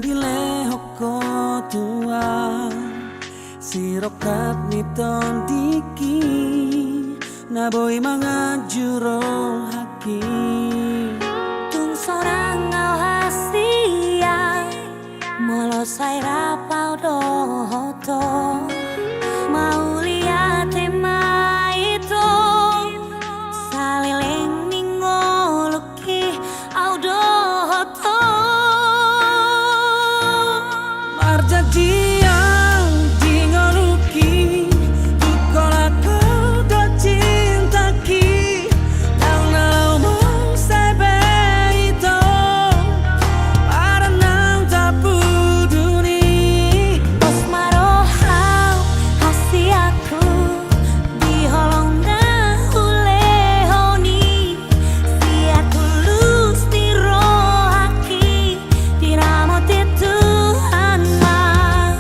kile hoko tua sirokat niton diki naboi mga juro haki tung sorang ngau hasia molo sai rapau do hoto mau lihat tema itu salileng ningoluki audo hoto marjadi yang dingoluki ikola kau do cintaki nang nalau mau sebe itu para nang tapu duni Os marohau hasi aku di holong honi sia tulus di rohaki di ramot Tuhan mah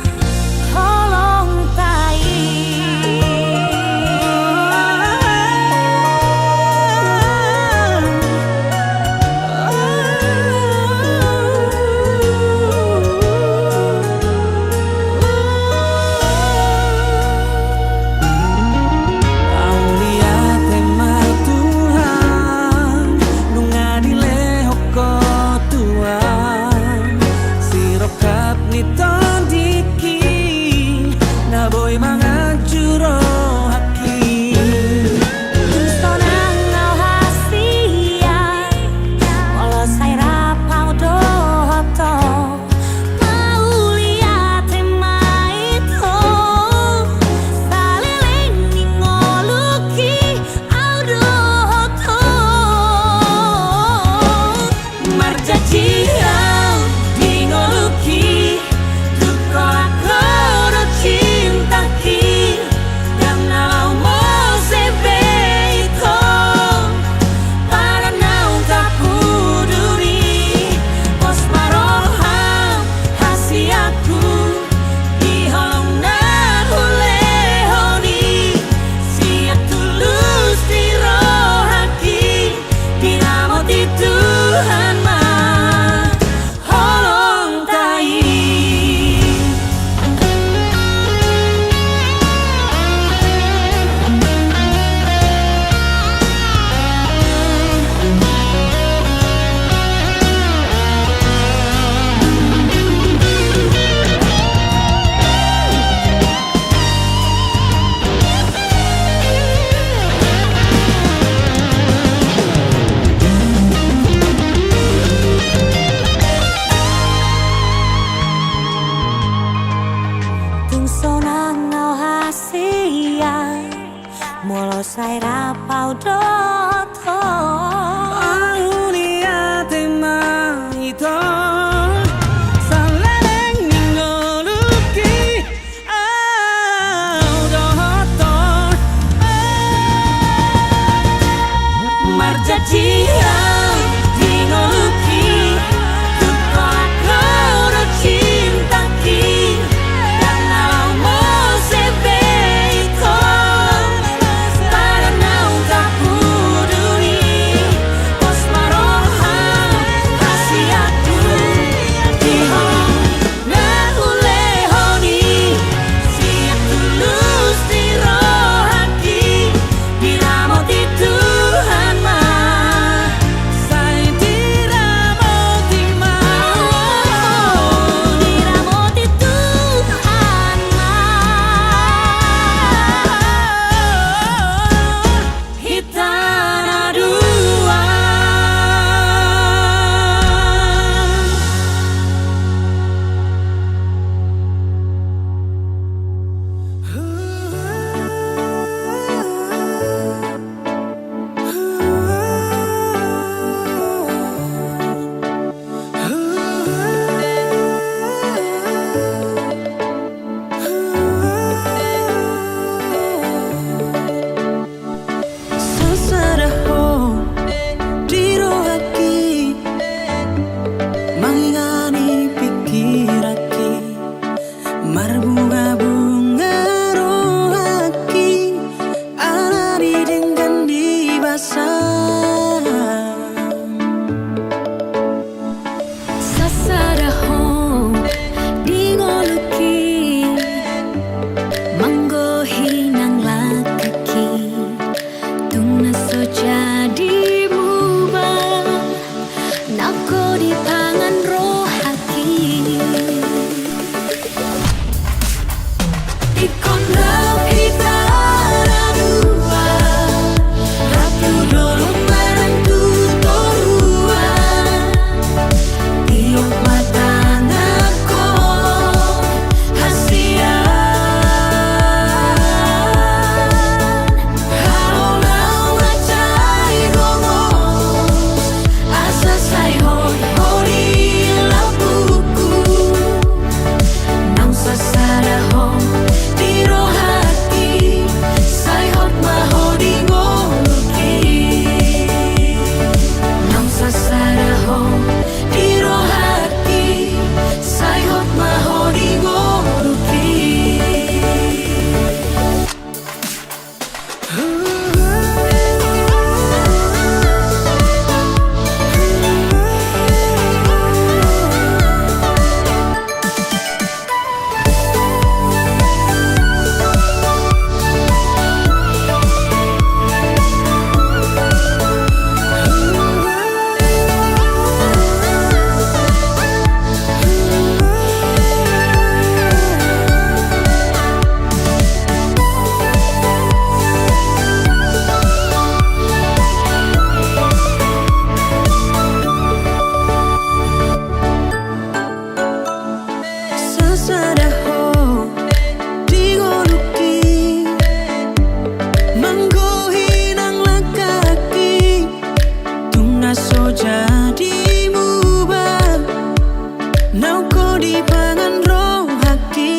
pangan rohaki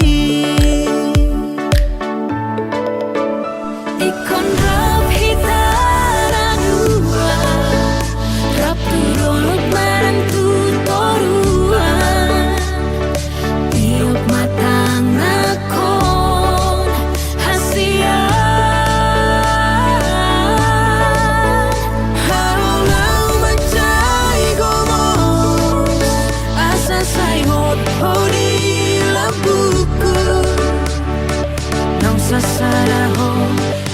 Ikon rap hitara dua Rap turuluk barang tutoruan Tiup matang nakon hasian Halau macai gomos Asa sayot hodi labuku Nang sasaraho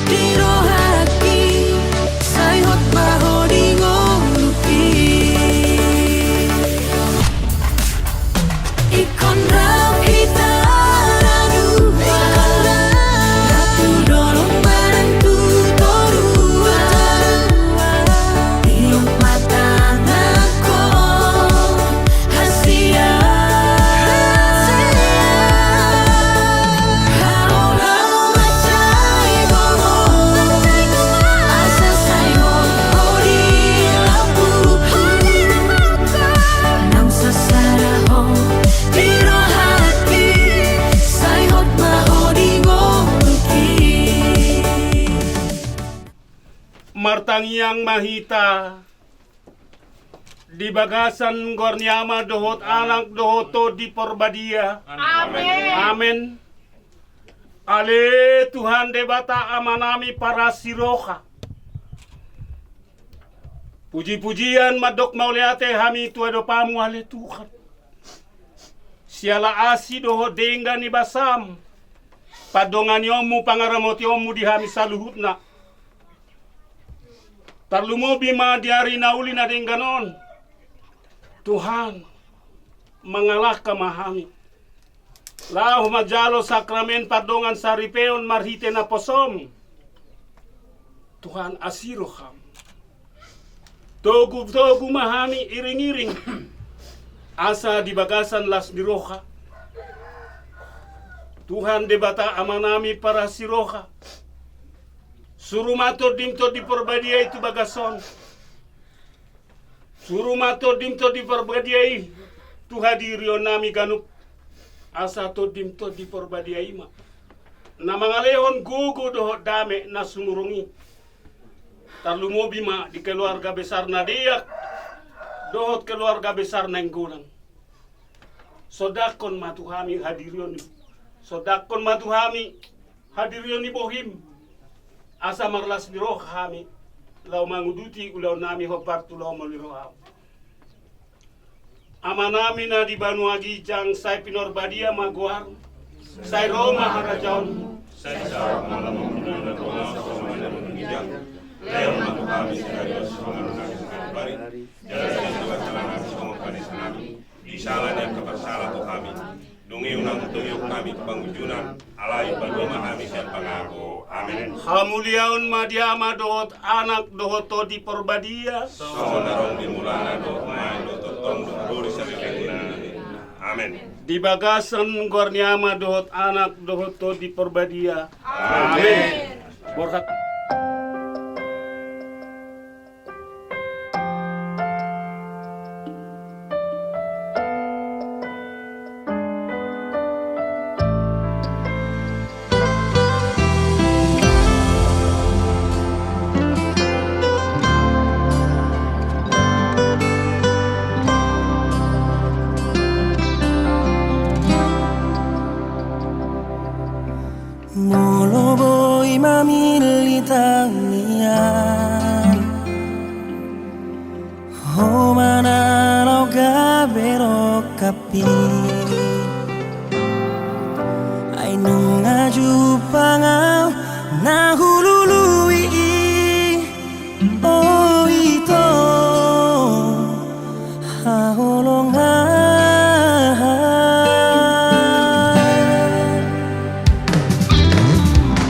di rohaki Sayot mahodi ngoluki Ikon rap hitara dua Rap turuluk barang tutoruan Tiup matang nakon hasian Halau macai gomos Asa sayot hodi labuku Nang sasaraho di rohaki Sayot mahodi ngoluki Martangiang mahita di bagasan gornyama dohot anak dohoto di porbadia. Amin. Ale Tuhan debata amanami para siroka. Puji-pujian madok mauliate hami tuado pamu ale Tuhan. Siala asi doho dengga ni basam. Padongan yomu pangaramot yomu di hami saluhutna. Tarlumo bima diari nauli na dengganon. Tuhan mengalah kamahami. Lahu majalo sakramen padongan saripeon marhite na posom. Tuhan asiroham. Togu mahami iring-iring. Asa di bagasan las diroha. Tuhan debata amanami para siroha. Suruh matur dimto di perbadia itu bagason. Suruh matur dimto di perbadia tu hadirio nami ganup. Asa to dimto di perbadia ima. Na mangalehon gugu doho dame na sumurungi. Tarlumo bima di keluarga besar na diak. Dohot keluarga besar na inggulang. Sodakon matuhami hadirion. Sodakon matuhami hadirion ni bohim. Asa marlas di roh kami lau manguduti ulau nami hopartu lau maliroham amanami na di Banuagi jang sai pinor badia maguar sai Roma harajaon sai sarap malamang minuna doa sama dan menghijang leon matu kami sekaligus sama nunagi sekali bari jalan juga celana semua panis nami di salah dan kebersalah tu kami dungi unang tuyuk kami pangujunan alai badoma kami sian pangako amin hamuliaun madiama dohot anak dohoto di porbadia sama narong di mulana dohot main dohot tong dori salilekuna amin di bagasan gornyama dohot anak dohoto di porbadia amin Borkat Moloboy mamilitangian Homananaw gabero kapi Ay nung ngajupangaw nahulului Oh ito hahulungan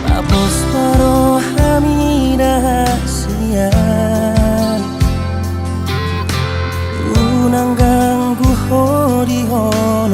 Tapos paro kami rahasian Unang ganggu hodi hodi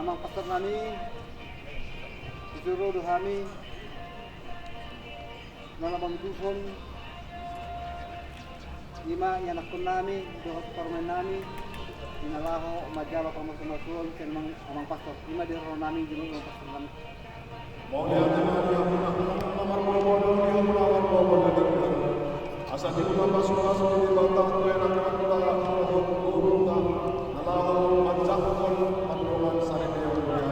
namang pastor nami disuruh dohami nalabang dusun lima anak pun nami doa permen nami inalaho majalah pamasunasun ken amang pastor lima di ro nami jeung pastor nami asa di bulan masuk di batang enak nalahu manjakon patrolan sarene yang hari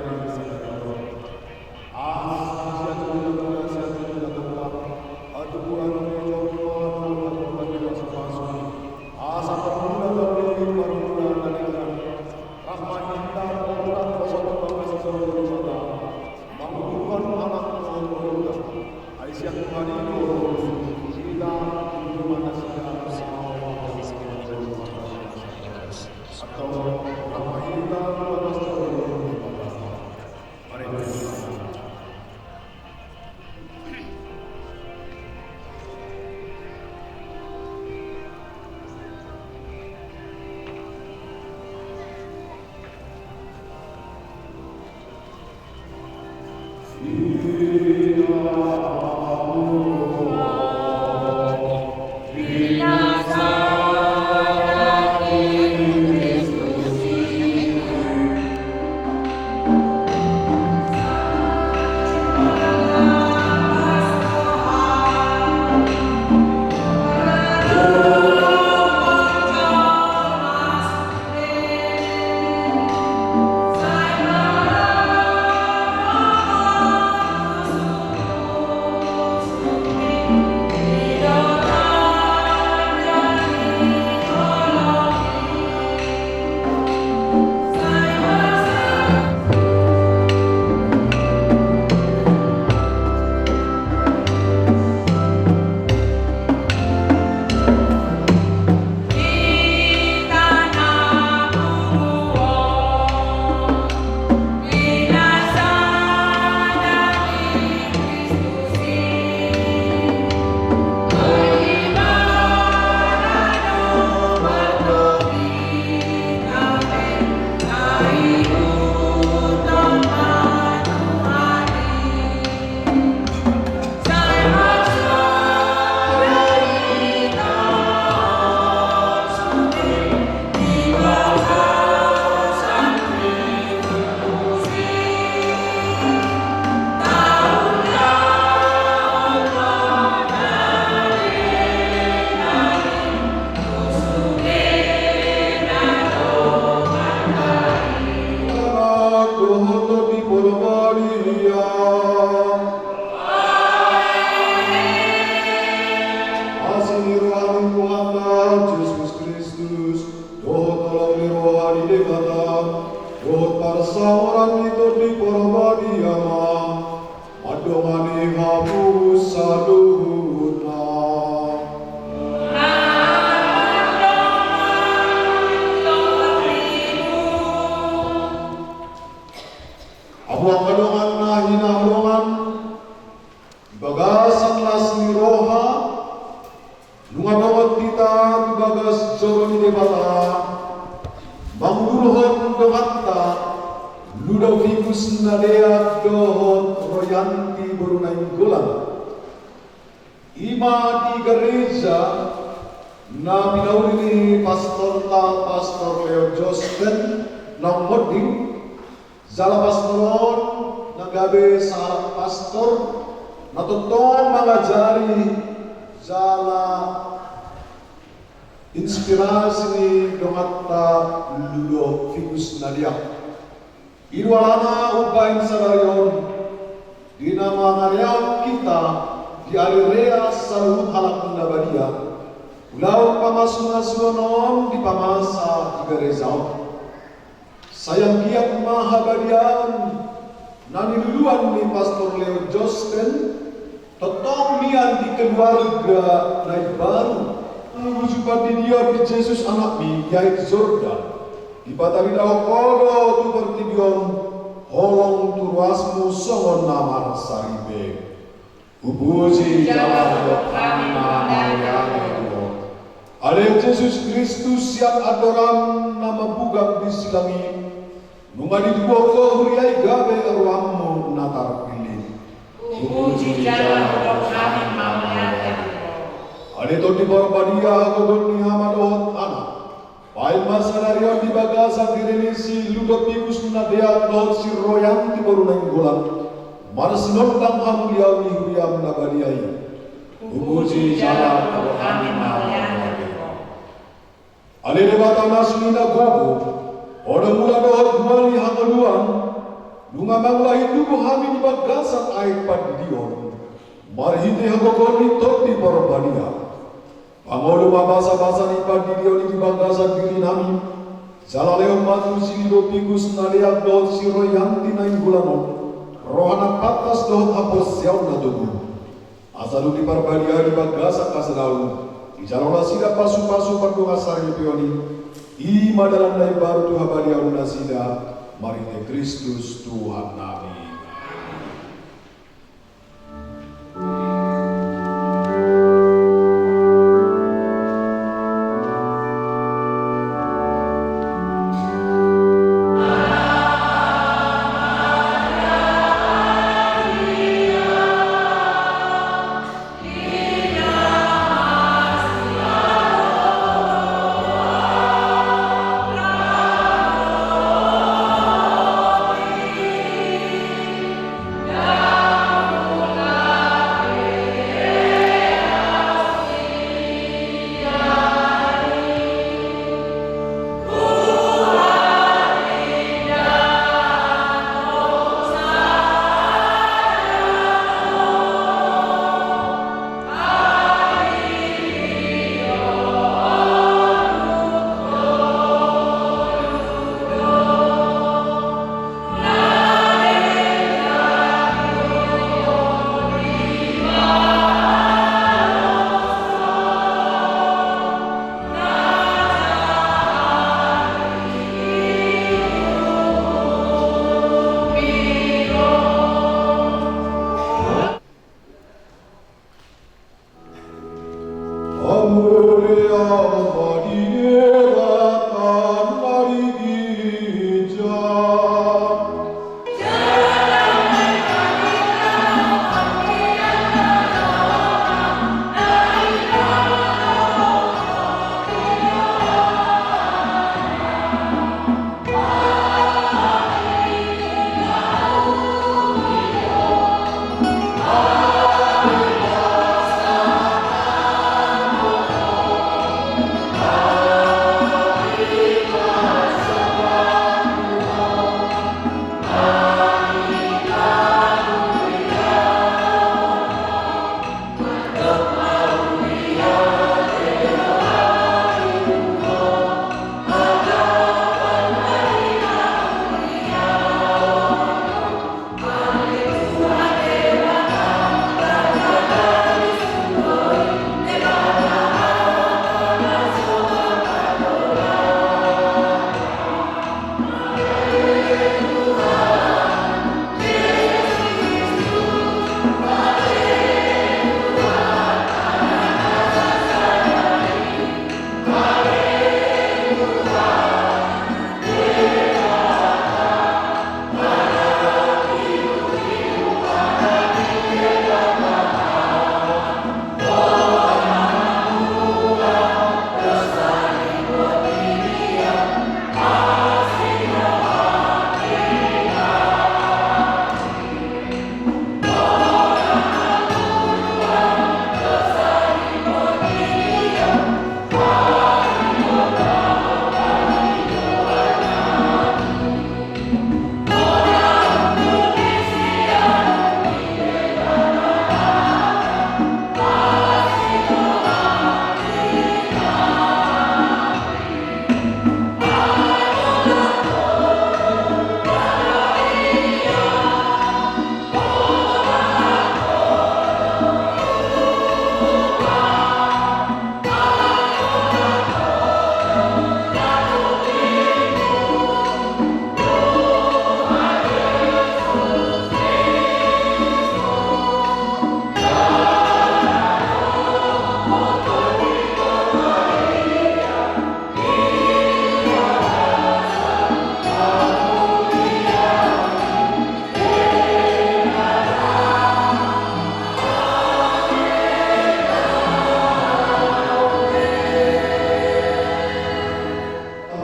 sayang kiat mahabadian nani luluan ni Pastor Leo Josten totong mian di keluarga naik baru mengujukan di dia di Yesus anak mi yait Jordan di batari daho kodo tu bertibion holong turwasmu songon nama saribe ubuji jalan kami manayane Ale Yesus Kristus yang adoram nama bugang di silangi nunga di boko huriai gabe ruammu natar pilih. Puji jalla roh kami maunya. Ane to di barbadia hagogon ni hamadot anak. Pail masanarion di bagasa direnisi Ludopicus nadea dot si royang di barunang gulang. Marsinon tang hamulia mi huriam nabadiai. Puji jalla roh kami maunya. Ane debata naslina gogo. Oda mula dohot mali hangaluan. Nunga manglahi tubuh hami di bagasa aik padidion. Marhite hagogon ni tot di barbadia. Pangodo mabasa-basa ni padidion di bagasa diri nami. Salaleo matu si Ludopicus nadea dot si royang tinaing gulanon. Rohana patas dohot hapos siaw na tubuh. Asal di parbadia di bagasa kaselalu. Ijalola sida pasu-pasu pardunga sari pioni. Ima dalam nai baru tu habadia unasida. Marite Kristus Tuhan Nabi.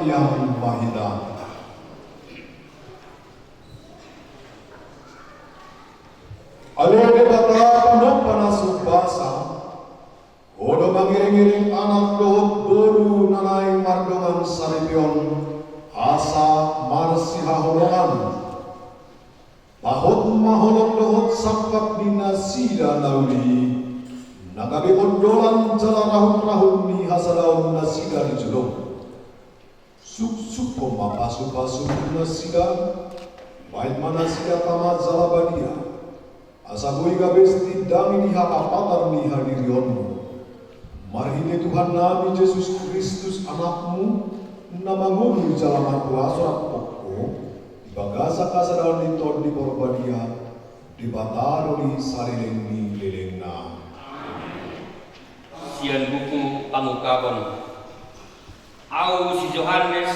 yang mahina. Alele bata penuh panasuk basa, odo mangiring-iring anak dohot boru nanai mardongan saripion, asa marsiha holongan. Pahot maholong dohot sampak dinasida nauli, nagabi ondolan jala rahun-rahun ni hasadaun nasida di julung. Suk-suk mapasu-pasu nasida, baik mana sida tamat zalabadia. Asabui gabes tidami diha apatar ni hadirionmu. Marhine Tuhan Nabi Yesus Kristus anakmu, namangulu jalaman kuasa pokok, di bagasa kasadaun diton di porbadia, di bataro di sarileng ni lelengna. Sian buku pangukabon. Au si Johannes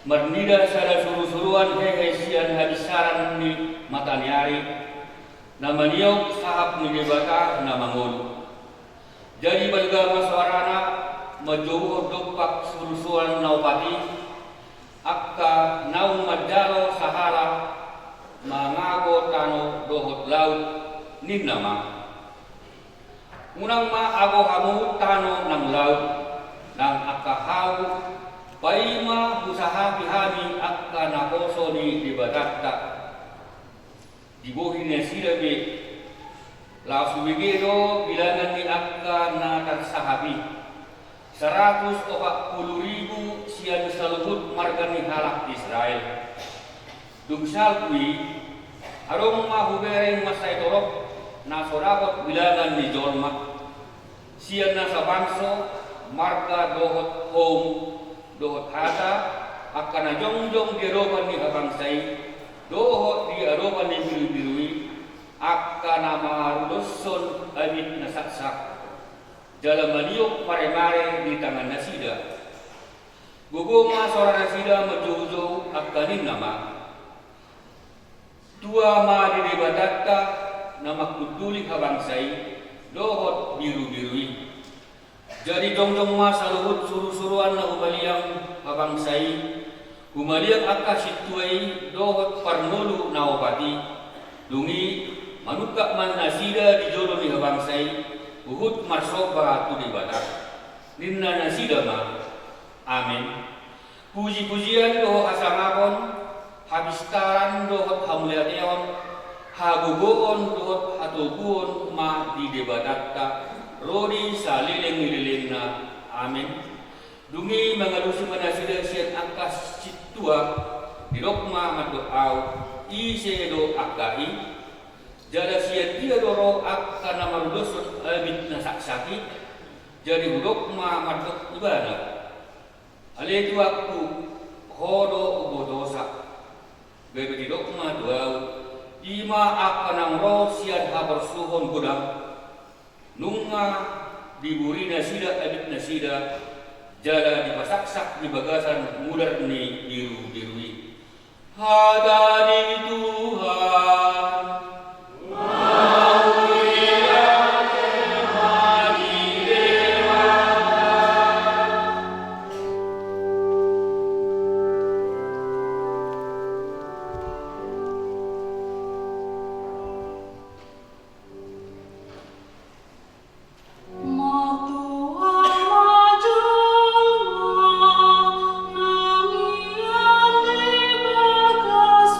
mernida sada suru-suruan hehe sian habisaran ni mataniari. Nama niau sahab menjebata nama ngulu. Jadi balga maswarana majowo dopak surusuan naupati akka nau madalo sahara mangago tano dohot laut nin nama. Unang ma ago hamu tano nang laut nang akka hau paima usaha pihami akka nakoso ni dibatatta. Dibuhin sila be lasu begitu bilangan ni akka na tersahabi 140,000 sian salubut marga ni halak Israel. Dugsal kui arong mahubereng masay torok na sorakot bilangan ni Jolma sian na sa bangso marga dohot home dohot hata akka na jongjong diroban ni habangsay dohot di aroban ni biru-birui akka nama rudoson amit nasaksak dalam maniok mare-mare di tangan nasida guguma seorang nasida menjauh-jauh akanin nama tua ma di debatatta nama kuduli habangsai dohot biru-birui jadi jongjong ma saluhut suruh-suruan na ubaliang habangsai Kumaliang akka situai dohot parnolu naopati dungi manuka man nasida di jodoh ni habangsay uhud marsoba tu di badak ninna nasida ma amin puji-pujian dohot hasangapon habistaran dohot hamuliateon hagugoon dohot hatukuon ma di debadatta rodi salileng-lileng na amin dungi mengalusi manasida siat angkas citua di dokma madoau ise do akai jada siat dia doro akka nama rudosun abit nasaksaki jadi dokma madok ibadah ale tu waktu hodo ubodosa bebe di dokma doau ima akka nang ro siat habar suhon gudang nunga diburi nasida abit nasida jala dipasaksak di bagasan mudar ni biru-birui. Hadani Tuhan, Maju, nami ande bagas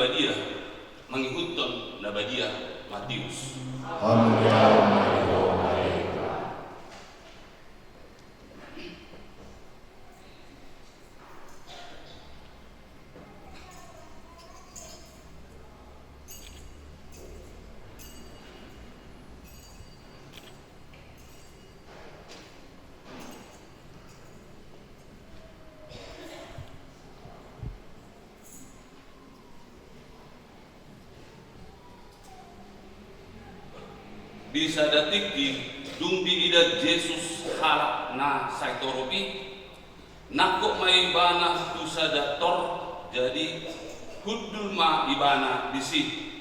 nabadia mengikutkan nabadia Matius. Bisa datiki dung di ida Jesus halak na saitoropi nakok may ibana tu sadator jadi kudul ma ibana disi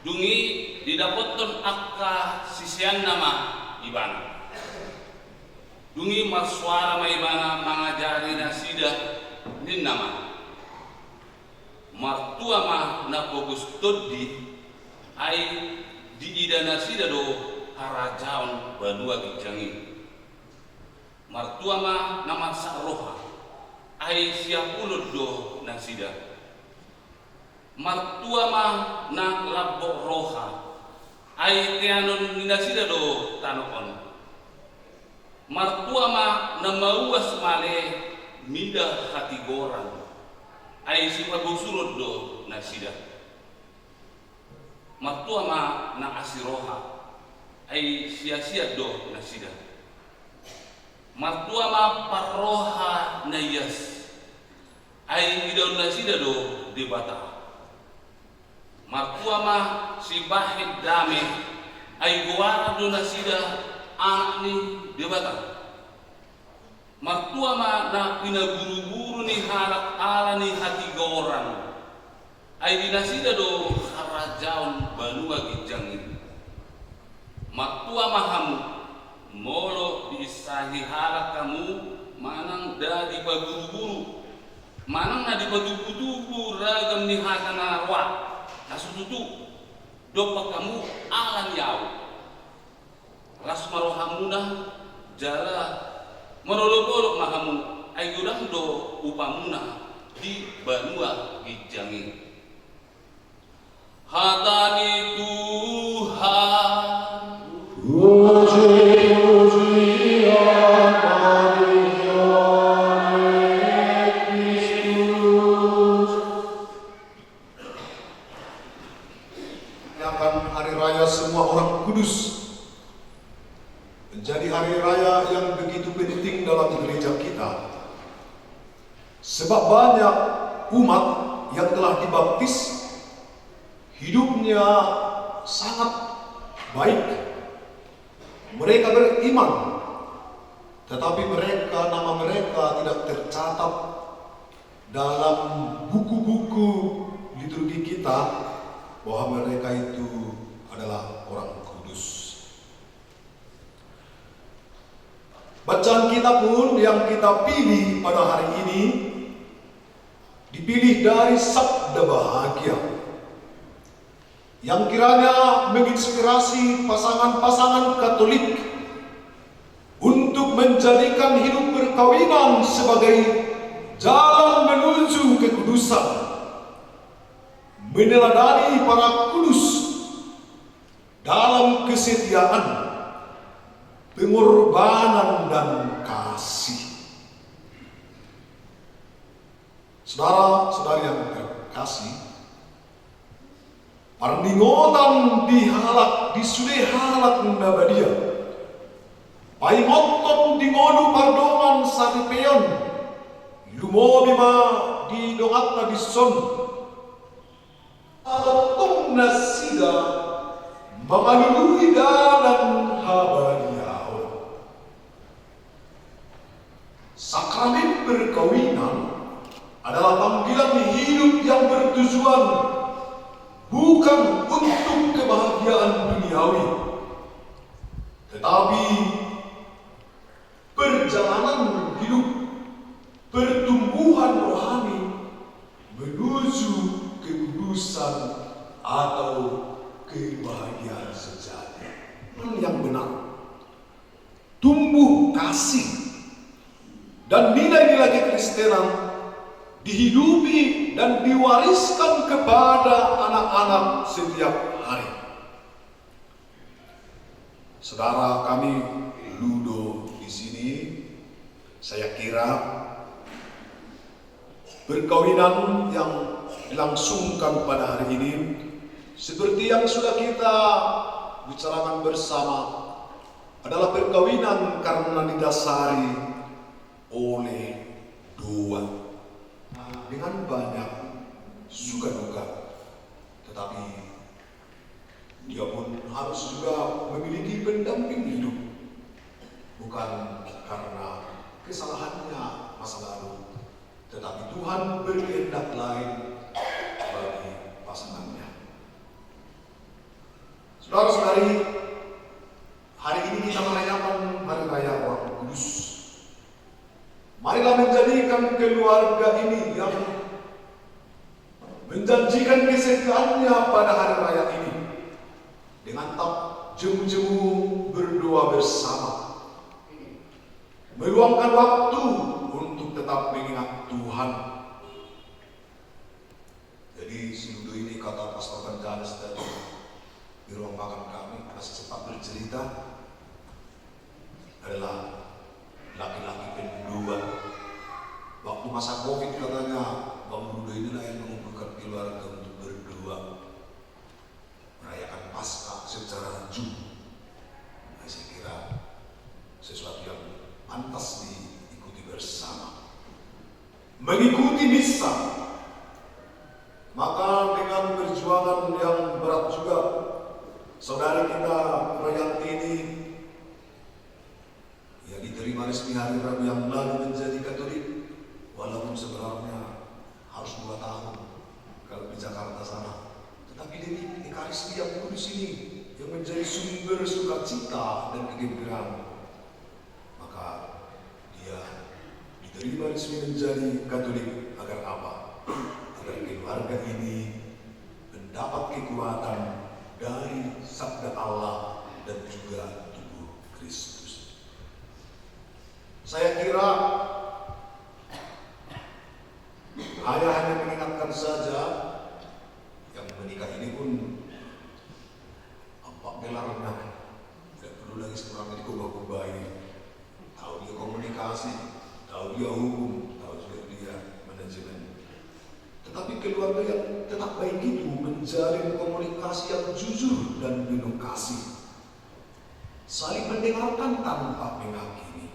dungi didapatkan akka sisian nama ibana dungi maswara ma ibana mangajari nasida nin nama martua ma na fokus todi ai di ida nasida do harajaon balua gijangi martua ma nama saroha ai siapulud do nasida martua ma na labok roha ai tianon nasida do tanokon martua ma na mauas male mida hati gorang ai sipabusurud do nasida martua ma na asiroha ai sia-sia do nasida martua ma paroha na yas ai idon nasida do debata martua ma si bahid dame ai guara do nasida anak ni debata martua ma na pinaguru-guru ni halak ala ni hati gorang ai dinasida do harajaon balua gijangin martua mahamu molo diisahi halak kamu manang dari baguru-guru manang na di badubu-dubu ragam ni hakana arwah nasututu dopak kamu alan yau ras marohamuna jala marolok-olok mahamu ai gudang do upamuna di balua gijangin hatani Tuhan Puji-pujian bagi Kristus. Akan hari raya semua orang kudus menjadi hari raya yang begitu penting dalam gereja kita, sebab banyak umat yang telah dibaptis hidupnya sangat baik. Mereka beriman, tetapi nama mereka tidak tercatat dalam buku-buku liturgi kita bahwa mereka itu adalah orang kudus. Bacaan kita pun yang kita pilih pada hari ini dipilih dari Sabda Bahagia yang kiranya menginspirasi pasangan-pasangan Katolik untuk menjadikan hidup perkawinan sebagai jalan menuju kekudusan, meneladani para kudus dalam kesetiaan, pengorbanan dan kasih. Saudara-saudari yang terkasih, parningotan dihalak disude halak nabadia paingoton dingodu pardongan saripeon lumobima di dongatna dison alatong nasida mamanului dalam habariaon. Sakramen perkawinan adalah panggilan hidup yang bertujuan bukan untuk kebahagiaan duniawi, tetapi perjalanan hidup, pertumbuhan rohani menuju kekudusan atau kebahagiaan sejati. Yang benar, tumbuh kasih dan nilai-nilai kekristenan dihidupi dan diwariskan kepada anak-anak setiap hari. Saudara kami Ludo di sini, saya kira perkawinan yang dilangsungkan pada hari ini seperti yang sudah kita bicarakan bersama adalah perkawinan karena didasari oleh doa dengan banyak suka duka, tetapi dia pun harus juga memiliki pendamping hidup, bukan karena kesalahannya masa lalu, tetapi Tuhan berkehendak lain bagi pasangannya. Saudara-saudari, hari ini kita merayakan Hari Raya Orang Kudus. Marilah menjadikan keluarga ini yang menjanjikan kesetiaannya pada hari raya ini dengan tak jemu-jemu berdoa bersama, meluangkan waktu untuk tetap mengingat Tuhan. Jadi Ludo ini, kata Pastor Gonzales tadi di ruang makan kami, masih sempat bercerita, adalah laki-laki pendua. Waktu masa Covid katanya Bang Ludo inilah yang mengumpulkan keluarga untuk berdoa, merayakan Paskah secara Zoom. Nah, saya kira sesuatu yang pantas diikuti bersama. Mengikuti misa, maka dengan perjuangan yang berat juga, saudari kita Rayanti ini ya diterima resmi hari Rabu yang lalu menjadi Katolik, walaupun sebenarnya harus 2 tahun kalau di Jakarta sana. Tetapi demi Ekaristi yang kudus ini yang menjadi sumber sukacita dan kegembiraan, maka dia diterima resmi menjadi Katolik. Agar apa? Agar keluarga ini mendapat kekuatan dari sabda Allah dan juga tubuh Kristus. Saya kira ayah hanya mengingatkan saja, yang menikah ini pun apa gelarnya, tidak perlu lagi sekarang dikubah-kubahi. Tahu dia komunikasi, tahu dia hukum, tahu juga dia manajemen. Tetapi keluarga yang tetap baik itu menjalin komunikasi yang jujur dan penuh kasih, saling mendengarkan tanpa menghakimi.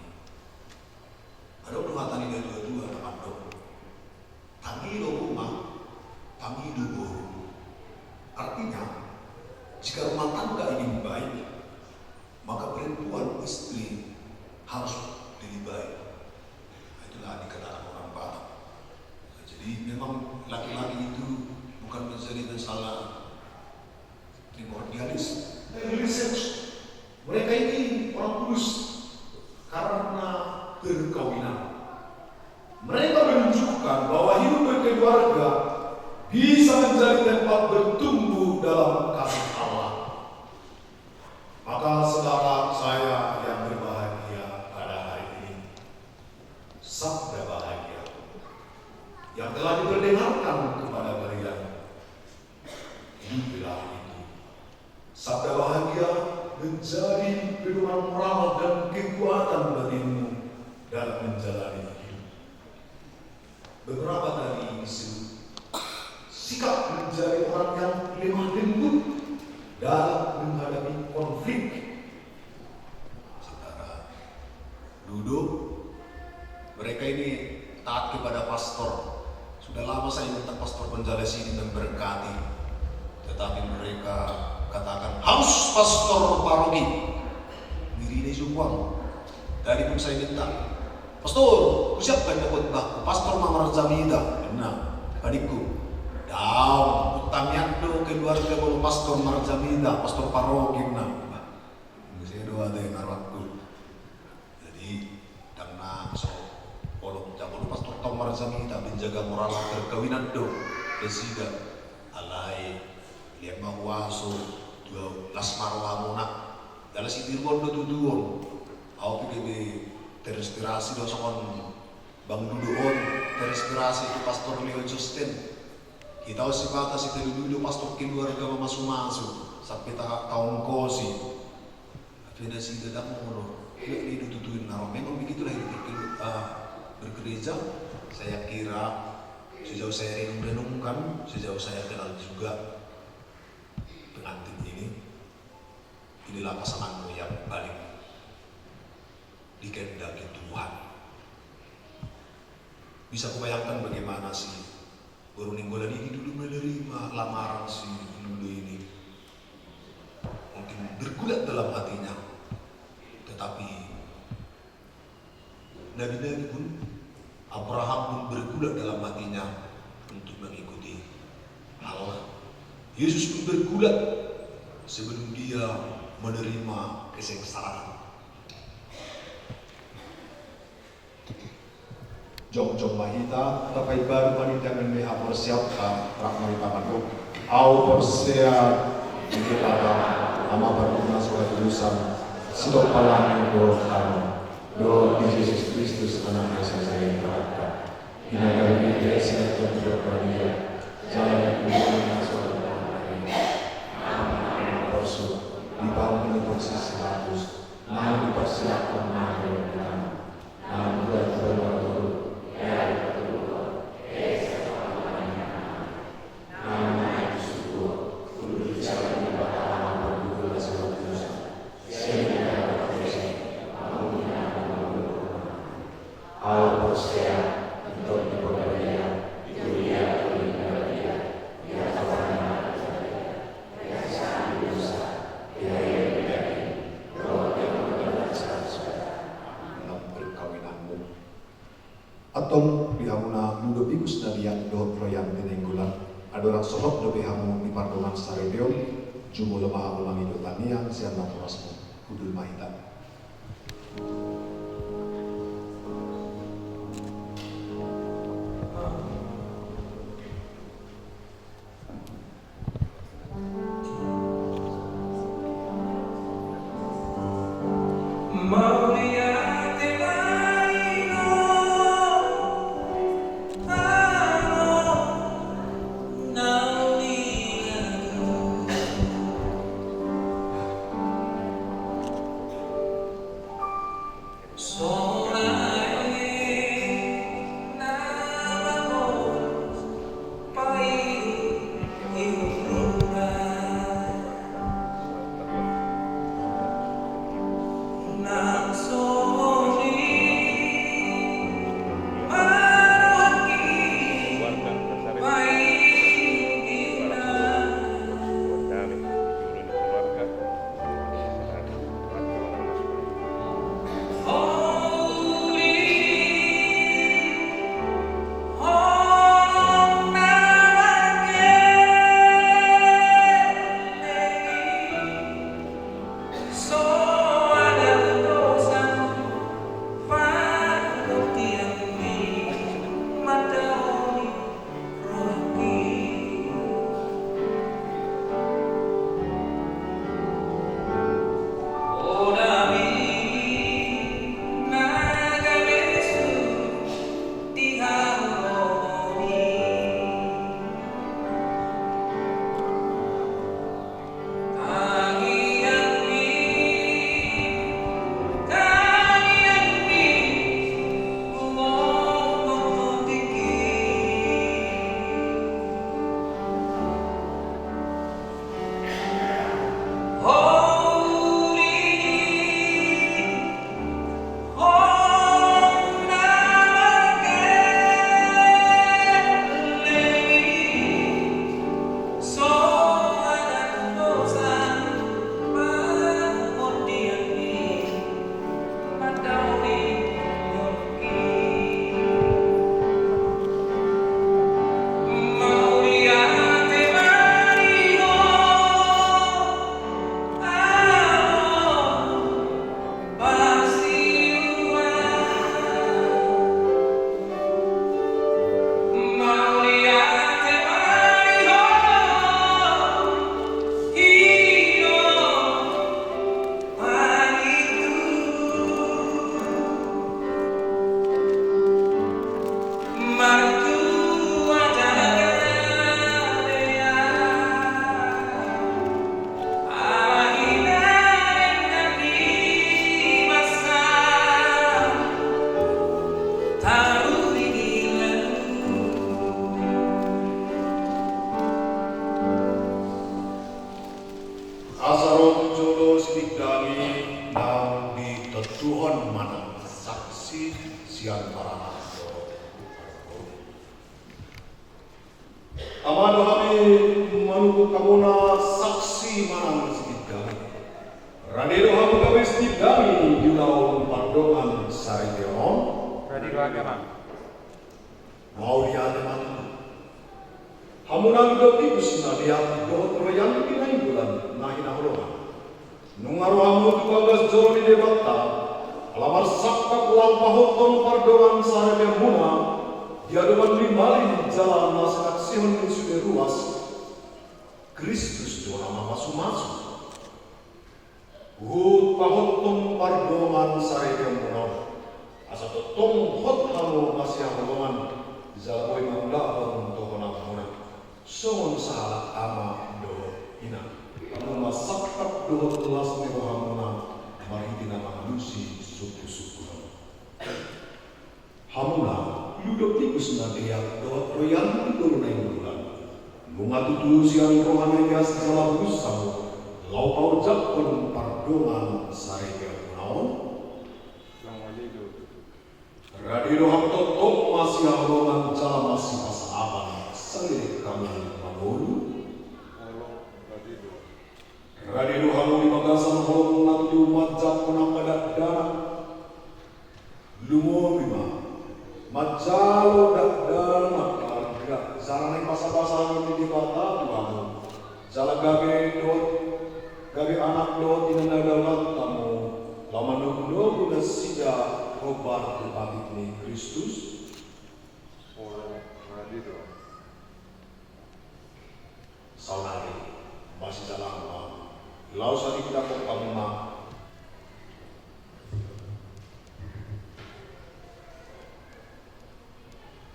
Ada doa tadi dia dua-dua nama doa. Tamido rumah, tamido boru. Artinya, jika rumah tangga ini baik, maka perempuan istri harus lebih baik. Itulah dikatakan orang Batak. Jadi memang laki-laki itu bukan menjadi masalah primordialis, research. Mereka ini orang kudus karena perkawinan. Mereka menunjukkan bahwa hidup berkeluarga bisa menjadi tempat bertumbuh dalam kasih Allah. Maka saudara saya yang berbahagia pada hari ini, sabda bahagia yang telah diperdengarkan kepada kalian, hiduplah itu. Sabda bahagia menjadi pedoman moral dan kekuatan bagimu dalam menjalani hidup. Beberapa tadi disebut sikap menjadi orang yang lemah lembut dalam menghadapi konflik. Saudara Ludo, mereka ini taat kepada pastor. Sudah lama saya minta Pastor Gonzales ini memberkati, tetapi mereka katakan harus pastor paroki. Diri ini Jukwang. Tadi pun saya minta, Pastor, siapkan khotbah Pastor Mamar Jamida. Benar, adikku. Daun utangnya do keluarga kalau Pastor Mamar Jamida, Pastor paroki nah. Saya doa dengan waktu. Jadi karena kalau jago Pastor Mamar Jamida menjaga moral perkawinan do, presida alai lima waso 12 marwamuna dalam si dirwon do tuduon. Aku PGB terinspirasi do sokon Bang Duduon, terinspirasi itu Pastor Leo Justin. Kita si bata si dulu pastor keluarga masuk-masuk sampai tahun kosi. Beda si tidak mau hidup tutuin naruh. Memang begitulah hidup bergereja. Saya kira sejauh saya renungkan, sejauh saya kenal juga pengantin inilah pasanganmu yang paling dikehendaki Tuhan. Bisa kubayangkan bagaimana sih Boroni ini dulu menerima lamaran si Lulu ini. Mungkin bergulat dalam hatinya. Tetapi Nabi-Nabi pun, Abraham pun bergulat dalam hatinya untuk mengikuti Allah. Yesus pun bergulat sebelum dia menerima kesengsaraan. Jom-jom mahita, tapai baru manitangan meha persiapkan rakmani pamanku. Au persia dikata ama berguna surat tulisan sidok palang do kami do Yesus Kristus anak saya yang berharga. Ina kami biasa terjadi pada jalan kebenaran surat Tuhan. Persu dibangun di posisi status, mau dipersiapkan mahal dan namun berbuat atau bihamuna ludo bigus nabiyak doh proyang tinenggulan adorak sohot do bihamu di pardongan sarebeon jumo lemah ulangi do tanian sian naturasmu kudul mahitan. Nang nang di tetuhon manang saksi siantara ando. Amado kami manuku kamuna saksi manang sedikit kami. Radero hamu kami sedikit kami di laut pandongan sari teon. Radero agama. Mau diada mati. Hamunang dotikus na diat dohot royang pinay bulan na hinahulungan. Nung araw mo 12 Juli de Bata, alamar sakta pulang pahoton pardongan sarebe muna, diaduman limali jalan nasakat sihon min sude ruas, Kristus doa masu-masu. Hut pahoton pardongan sarebe muna, asa totong hot hamu masih hamulungan, jalaboi manglahon tohonang muna. Songon salah ama do ina. Kamu masakap do telas nerohamuna maritina manusi suku-suku. Hamuna ludo tikus na deyak do royan do na bulan. Mungatutu siang rohana ya segala busang. Lau pau jakon pardongan sareke naon. Radio hamtotok masih harongan jala masih pasaban. Sangit kami mamulu. Radiro hamu di magasan holong nanti majak menang pada dana. Lumo bima majalo dak dana harga. Sarane pasal-pasal di bata tuamu. Jala gabe dot gabe anak dot ina dalam tamu. Lama nugu dan sida obat kepatik ni Kristus. Saudari masih dalam lau sadi kita kok kamu mah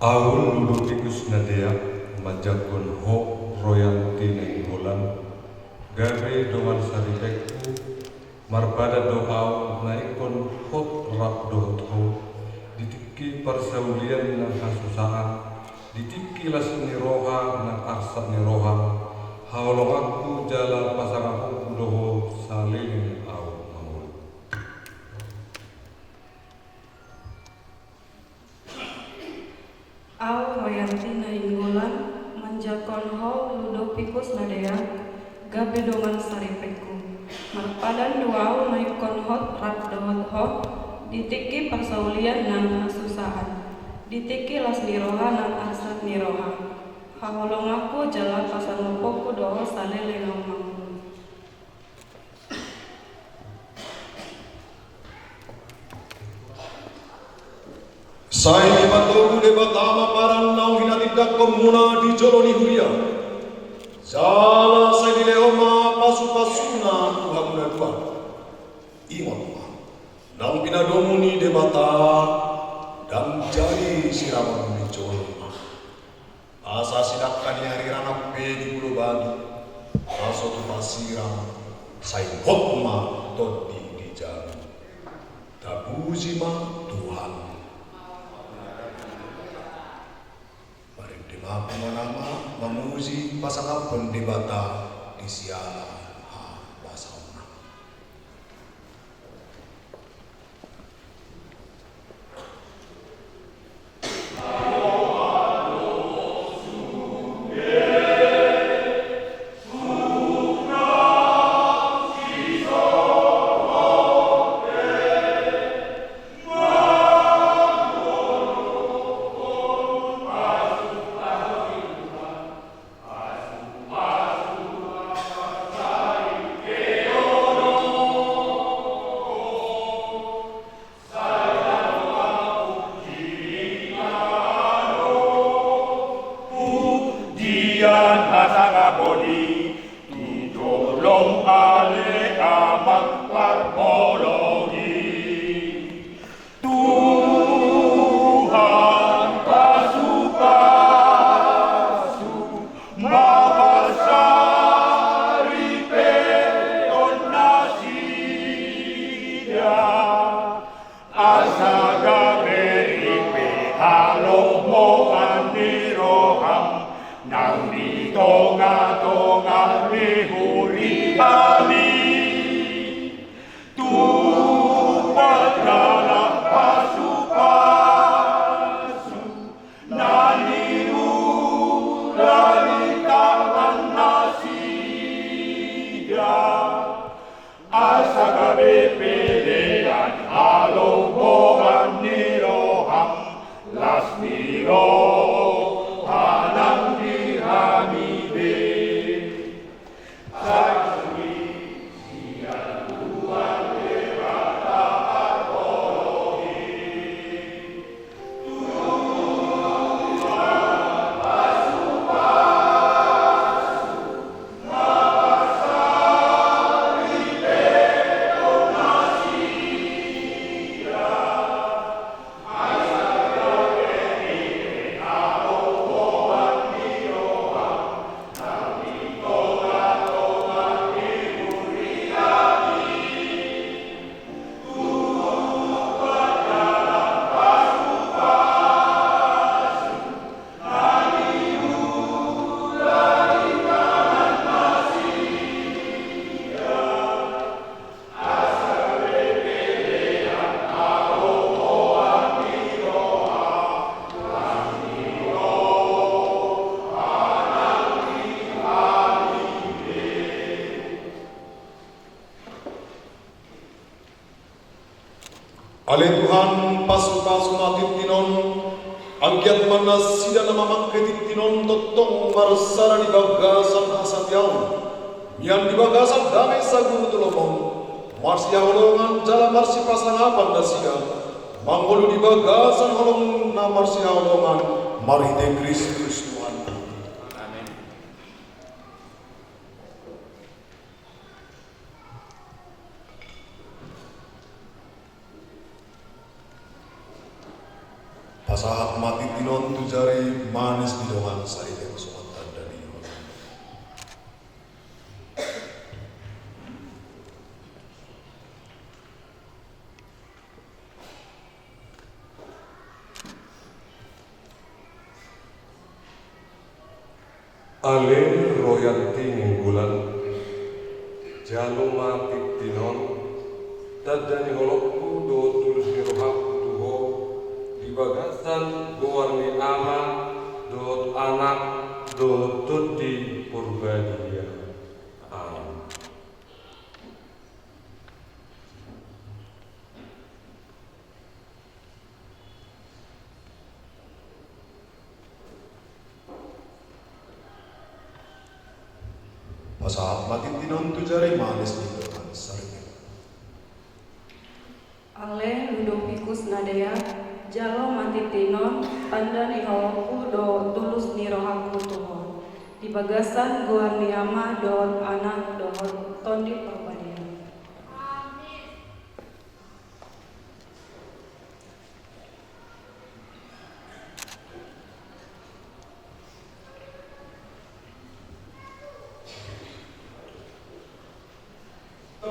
Awun duduk tikus nadea majakun ho royalti neng bulan gabe doman saripekku marpada doau naikon hot rap dohot ho ditiki persaulian nang kasusaan ditiki las niroha nang arsat niroha hawalong aku jala pasanganku doho saling au mamul. Au royanti na inggolan manjakon ho ludopikus nadea gabe dongan saripekku marpadan duau naikon hot rap dohot hot ditiki persaulian nang asusahan ditiki las niroha nang arsat niroha hawalong aku jala pasangopoku doho salele nomang. Sai patogu de batama parang nau hinatidak komuna di joloni huria. Jala sai di leoma pasu-pasuna tuhamuna dua. Imon nau pinadomuni de bata dan jadi siraman di joloni. Asa sidakkan hari rana pe di bulu bagi. Aso tu pasiram sai hotma todi di jalan. Tabuzima Tuhan. Aku menama memuji pasangan pendebata di siaran bahasa tonga lihuri ali tu bebedean aloboan niroham lasmiro hanang dihamide sakri sian Tuhan dewata artologi Ale Tuhan pasu-pasu matit tinon agyat mana sida na mamangketit tinon totong marsara di bagasan asatiaw yang di bagasan damai sagun tulomong marsi holongan jala marsi pasangapan na sida manggolu di bagasan holong na marsi holongan marite Kristus Tuhan. Amin. Pasahat mati tinon tu jari manis di dongan sari teng sumatan dari Ale royanti nginggulan jalo mati tinon tadani holokku do tulus ni rohakku tuho di bagasan gowarni ama dot anak dot di purbadia. Amin. pasahat mati tinon tu jari manis di dongan sari teng. Ale Ludovicus Nadea jalo mati tinon tanda ni holoku do tulus ni rohaku Tuhan di bagasan goarni ama do anak do tondi perbadian.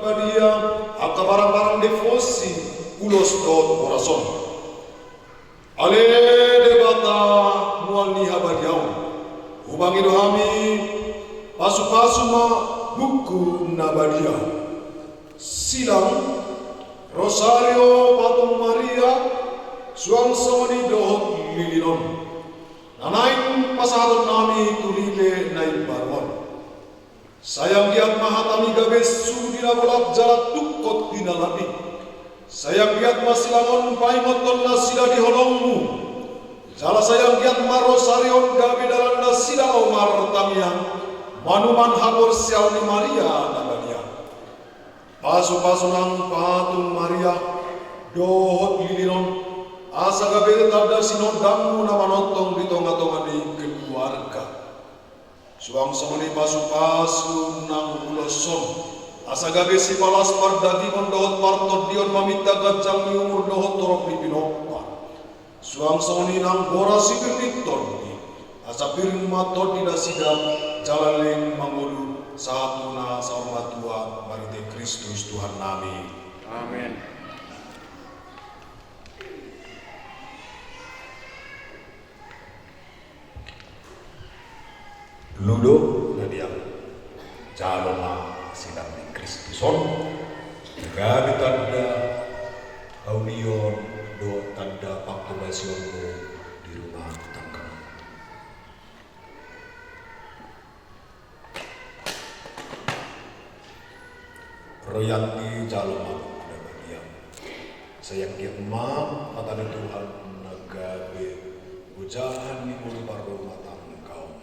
Badia aka barang-barang devosi ulos dot orason. Ale debata mual ni habariau. Ubangi dohami pasu-pasu ma buku nabadia. Silang Rosario Patung Maria suang soni dohot lilinon. Nanain pasahaton nami tulibe naik barwan. Sayang giat mahatami gabes sudina bolak jalat tukot dinalami. Sayang giat masilangon paingoton na sida di holongmu. Jala sayang giat marosarion gabe dalan na sida omar tamiang. Manuman hapor siaw ni Maria nabania. Pasu-pasu nang patung Maria dohot lilinon. Asa gabe tada sinodangmu na manotong di tonga-tonga di keluarga. Suang somoni pasu-pasu nang uloson. Asa gabe si palas pardagi dohot partot dion mamita gajang ni umur dohot torok ni pinopa. Suang somoni nang bora si pirniton ni. Asa piring matot di dasidap jalaleng mangulu satuna saorma tua marite Kristus Tuhan nami. Amin. Ludo nadia jalona sidang di Kristuson gabi tanda aunion do tanda paktubasionmu di rumah tangga. Royanti jalma dapat diam. Sayang kirma kata Tuhan nagabe ujahan ni ulu parumatan kaum.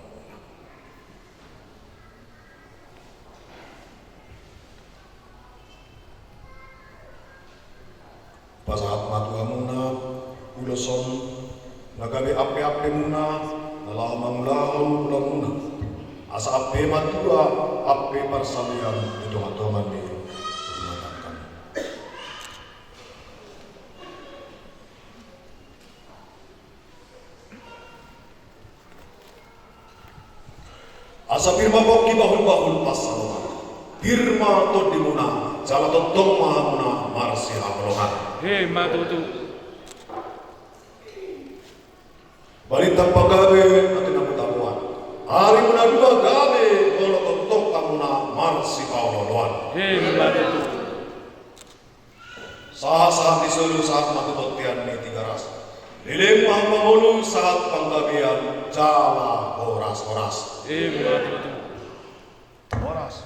Pasahat matuamuna uloson nagabe ape-ape muna nalamang-lahon ulang muna. Asa ape matua ape parsalian hitung-hitungan ni rumah kami. Asa firma boki bahul-bahul pasalongan. Firma to dimuna jala totong mahamuna marsi hakolongan. Hei matutu. Balitang pagabe natin ang tamuan. Hari muna dua gabe bolo totong tamuna marsi hakolongan. Hei matutu. Saha-saha disuruh saat matutotian ni tiga ras. Lilim mahmahulu saat panggabian jala horas-horas. Hei matutu. Horas.